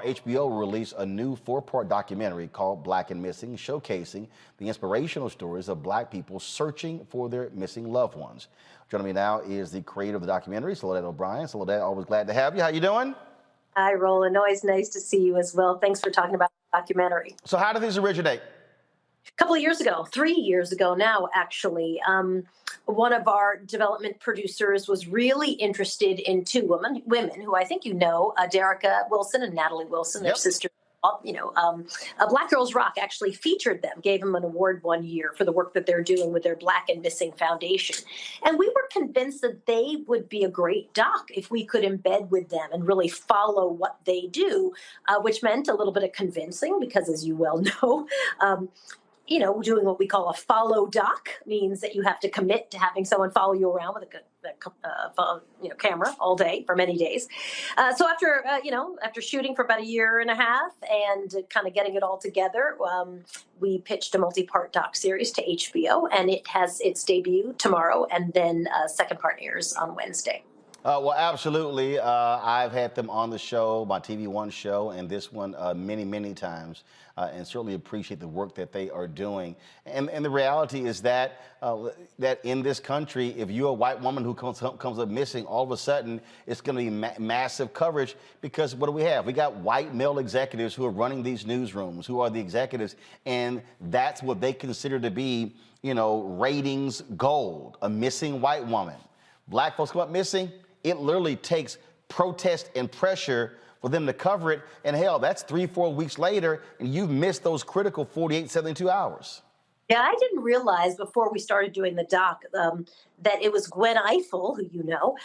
HBO will release a new four-part documentary called Black and Missing, showcasing the inspirational stories of Black people searching for their missing loved ones. Joining me now is the creator of the documentary, Soledad O'Brien. Soledad, always glad to have you. How you doing? Hi, Roland. Always nice to see you as well. Thanks for talking about the documentary. So how did these originate? A couple of years ago, 3 years ago now, actually, one of our development producers was really interested in two women who I think you know, Derica Wilson and Natalie Wilson, their Yep. sisters. Black Girls Rock actually featured them, gave them an award one year for the work that they're doing with their Black and Missing Foundation. And we were convinced that they would be a great doc if we could embed with them and really follow what they do, which meant a little bit of convincing because, as you well know, doing what we call a follow doc means that you have to commit to having someone follow you around with a camera all day for many days. So after shooting for about a year and a half and kind of getting it all together, we pitched a multi-part doc series to HBO, and it has its debut tomorrow, and then second part airs on Wednesday. Well, absolutely. I've had them on the show, my TV One show, and this one many, many times, and certainly appreciate the work that they are doing. And the reality is that that in this country, if you're a white woman who comes up missing, all of a sudden it's going to be massive coverage, because what do we have? We got white male executives who are running these newsrooms, who are the executives, and that's what they consider to be, ratings gold, a missing white woman. Black folks come up missing, it literally takes protest and pressure for them to cover it. And hell, that's 3-4 weeks later, and you've missed those critical 48, 72 hours. Yeah, I didn't realize before we started doing the doc that it was Gwen Ifill, who you know,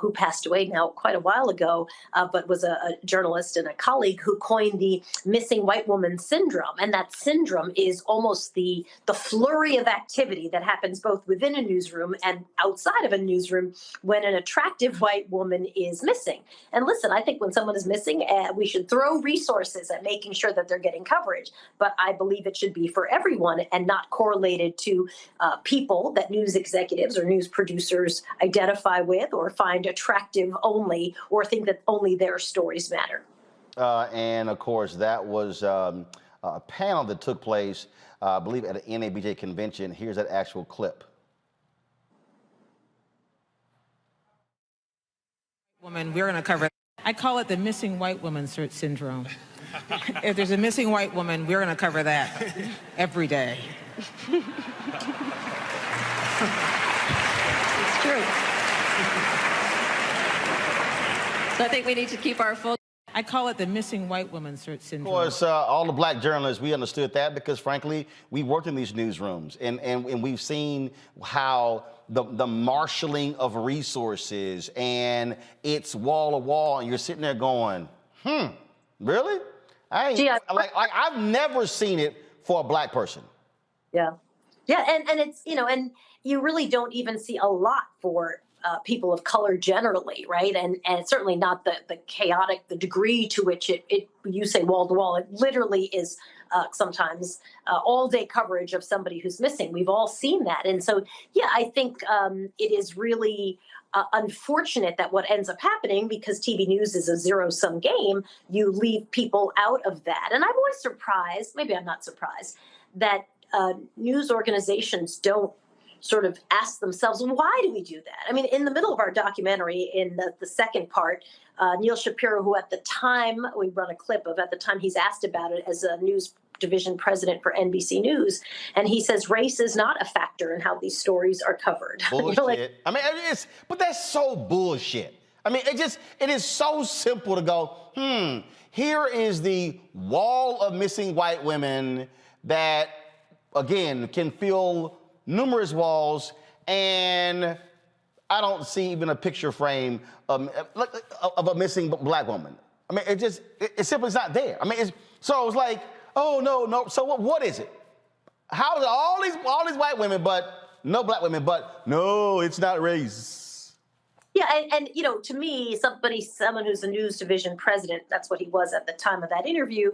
who passed away now quite a while ago, but was a journalist and a colleague, who coined the missing white woman syndrome. And that syndrome is almost the flurry of activity that happens both within a newsroom and outside of a newsroom when an attractive white woman is missing. And listen, I think when someone is missing, we should throw resources at making sure that they're getting coverage. But I believe it should be for everyone and not correlated to people that news executives or news producers identify with or find attractive only, or think that only their stories matter. And of course, that was a panel that took place, I believe, at an NABJ convention. Here's that actual clip. Woman, we're going to cover. I call it the missing white woman syndrome. If there's a missing white woman, we're going to cover that every day. It's true. So I think we need to keep our full. I call it the missing white woman syndrome. Of course, all the black journalists, we understood that because, frankly, we worked in these newsrooms, and we've seen how the marshaling of resources, and it's wall to wall, and you're sitting there going, really? I've never seen it for a black person. Yeah. Yeah. And it's, and you really don't even see a lot for people of color generally, right? And it's certainly not the chaotic, the degree to which you say wall to wall. It literally is sometimes all day coverage of somebody who's missing. We've all seen that. And so, yeah, I think it is really unfortunate that what ends up happening, because TV news is a zero-sum game, you leave people out of that. And I'm always surprised, maybe I'm not surprised, that news organizations don't sort of ask themselves, why do we do that? I mean, in the middle of our documentary, in the second part, Neil Shapiro, who at the time, we run a clip of, at the time he's asked about it as a news division president for NBC News, and he says race is not a factor in how these stories are covered. Bullshit. But that's so bullshit. I mean, it is so simple to go, here is the wall of missing white women that, again, can fill numerous walls, and I don't see even a picture frame of a missing black woman. I mean, it simply is not there. I mean, so it's like, oh no. So what is it? How is all these white women, but no black women? But no, it's not race. Yeah, and to me, someone who's a news division president, that's what he was at the time of that interview,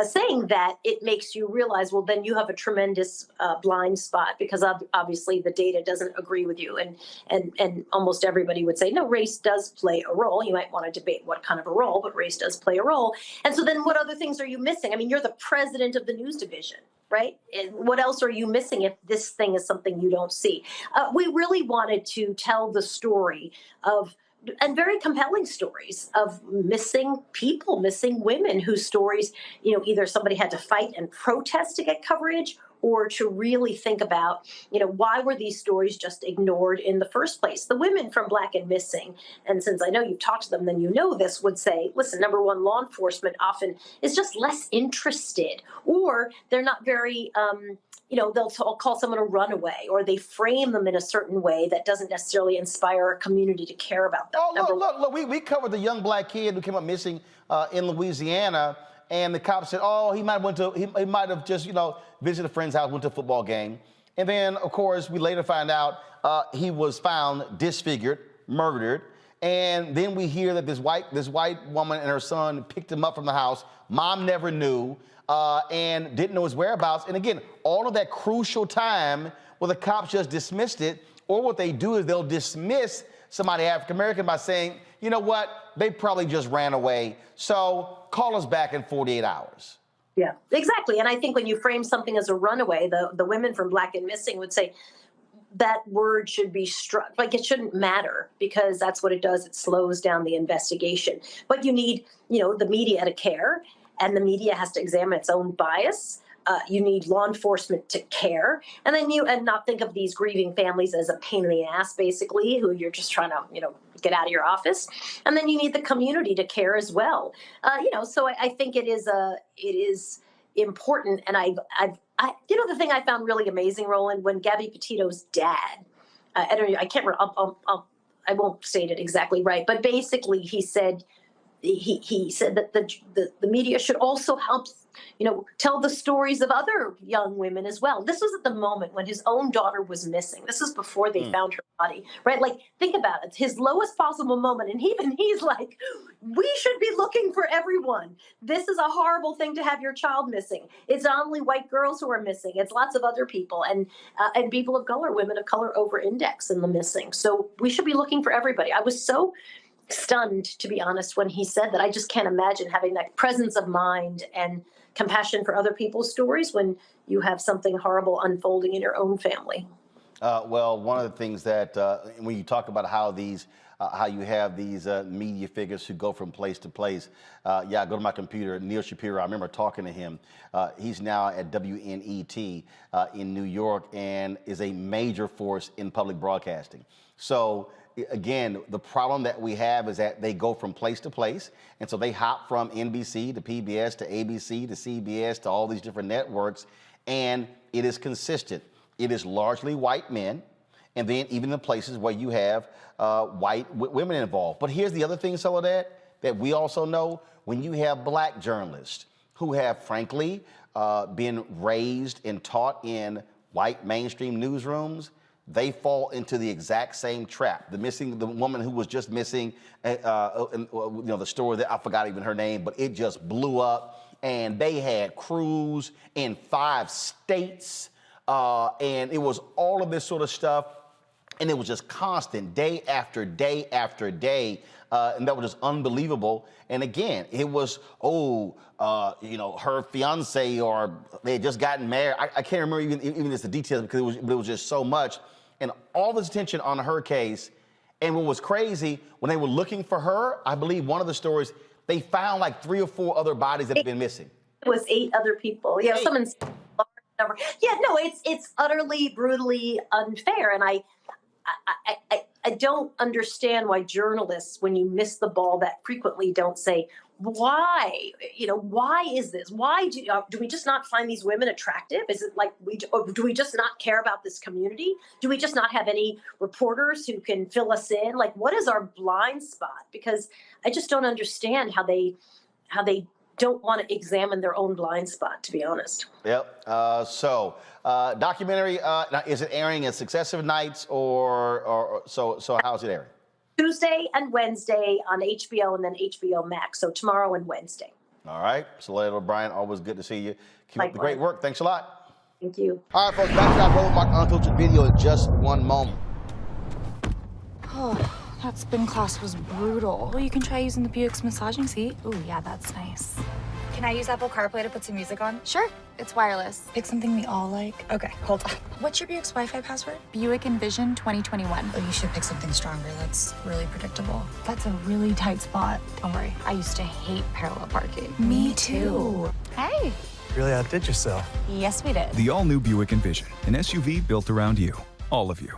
saying that, it makes you realize, well, then you have a tremendous blind spot, because obviously the data doesn't agree with you, and almost everybody would say, no, race does play a role. You might want to debate what kind of a role, but race does play a role. And so then what other things are you missing? I mean, you're the president of the news division, right? And what else are you missing if this thing is something you don't see? We really wanted to tell the story of, and very compelling stories of missing people, missing women whose stories, either somebody had to fight and protest to get coverage, or to really think about, why were these stories just ignored in the first place? The women from Black and Missing, and since I know you've talked to them, then you know this, would say, listen, number one, law enforcement often is just less interested, or they're not very, they'll call someone a runaway, or they frame them in a certain way that doesn't necessarily inspire a community to care about them. Oh, look, we covered the young Black kid who came up missing in Louisiana, and the cops said, oh, he might have just, visited a friend's house, went to a football game. And then, of course, we later find out he was found disfigured, murdered. And then we hear that this white woman and her son picked him up from the house. Mom never knew and didn't know his whereabouts. And again, all of that crucial time where the cops just dismissed it, or what they do is they'll dismiss somebody African-American by saying, you know what, they probably just ran away, so call us back in 48 hours. Yeah, exactly. And I think when you frame something as a runaway, the women from Black and Missing would say that word should be struck, like it shouldn't matter, because that's what it does. It slows down the investigation. But you need, the media to care, and the media has to examine its own bias. You need law enforcement to care, and then and not think of these grieving families as a pain in the ass, basically, who you're just trying to, get out of your office. And then you need the community to care as well. So I think it is important. And the thing I found really amazing, Roland, when Gabby Petito's dad, I can't remember, I won't state it exactly right, but basically he said that the media should also help, tell the stories of other young women as well. This was at the moment when his own daughter was missing. This is before they found her body, right? Like, think about it, his lowest possible moment. And he's like, we should be looking for everyone. This is a horrible thing to have your child missing. It's not only white girls who are missing, it's lots of other people, and people of color, women of color over-index in the missing. So we should be looking for everybody. I was so stunned, to be honest, when he said that. I just can't imagine having that presence of mind and compassion for other people's stories when you have something horrible unfolding in your own family. Well, one of the things that when you talk about how you have these media figures who go from place to place, I go to my computer, Neil Shapiro, I remember talking to him. He's now at WNET in New York, and is a major force in public broadcasting. So again, the problem that we have is that they go from place to place. And so they hop from NBC to PBS to ABC to CBS to all these different networks. And it is consistent. It is largely white men. And then even in places where you have white women involved. But here's the other thing, Soledad, that we also know: when you have Black journalists who have, frankly, been raised and taught in white mainstream newsrooms, they fall into the exact same trap. The woman who was just missing, the story that I forgot even her name, but it just blew up, and they had crews in 5 states, and it was all of this sort of stuff, and it was just constant, day after day after day, and that was just unbelievable. And again, it was, her fiance, or they had just gotten married. I can't remember even just the details, because it was just so much. And all this attention on her case. And what was crazy, when they were looking for her, I believe one of the stories, they found like 3 or 4 other bodies that had been missing. It was 8 other people. Yeah, someone's number. Yeah, no, it's utterly, brutally unfair. And I don't understand why journalists, when you miss the ball that frequently, don't say, why? Why is this? Why do we just not find these women attractive? Is it like do we just not care about this community? Do we just not have any reporters who can fill us in? Like, what is our blind spot? Because I just don't understand how they don't want to examine their own blind spot, to be honest. Yep. Documentary, is it airing at successive nights, or so how's it airing? Tuesday and Wednesday on HBO, and then HBO Max. So tomorrow and Wednesday. All right. Soledad O'Brien, always good to see you. Keep up the great Likewise. work. Thanks a lot. Thank you. All right, folks, back to our Roland Martin unfiltered video in just one moment. Oh, that spin class was brutal. Well, you can try using the Buick's massaging seat. Ooh, yeah, that's nice. Can I use Apple CarPlay to put some music on? Sure, it's wireless. Pick something we all like. Okay, hold on. What's your Buick's Wi-Fi password? Buick Envision 2021. Oh, you should pick something stronger. That's really predictable. That's a really tight spot. Don't worry, I used to hate parallel parking. Me too. Hey. Really outdid yourself. Yes, we did. The all-new Buick Envision, an SUV built around you, all of you.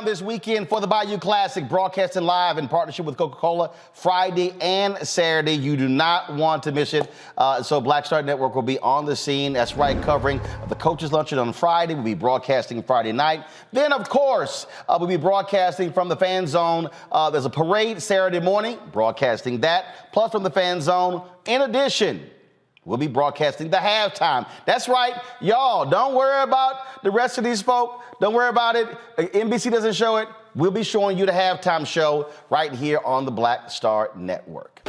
This weekend for the Bayou Classic, broadcasting live in partnership with Coca-Cola Friday and Saturday. You do not want to miss it. So Black Star Network will be on the scene. That's right, covering the Coaches Luncheon on Friday. We'll be broadcasting Friday night. Then, of course, we'll be broadcasting from the Fan Zone. There's a parade Saturday morning, broadcasting that. Plus from the Fan Zone, in addition, we'll be broadcasting the halftime. That's right, y'all. Don't worry about the rest of these folk. Don't worry about it. NBC doesn't show it. We'll be showing you the halftime show right here on the Black Star Network.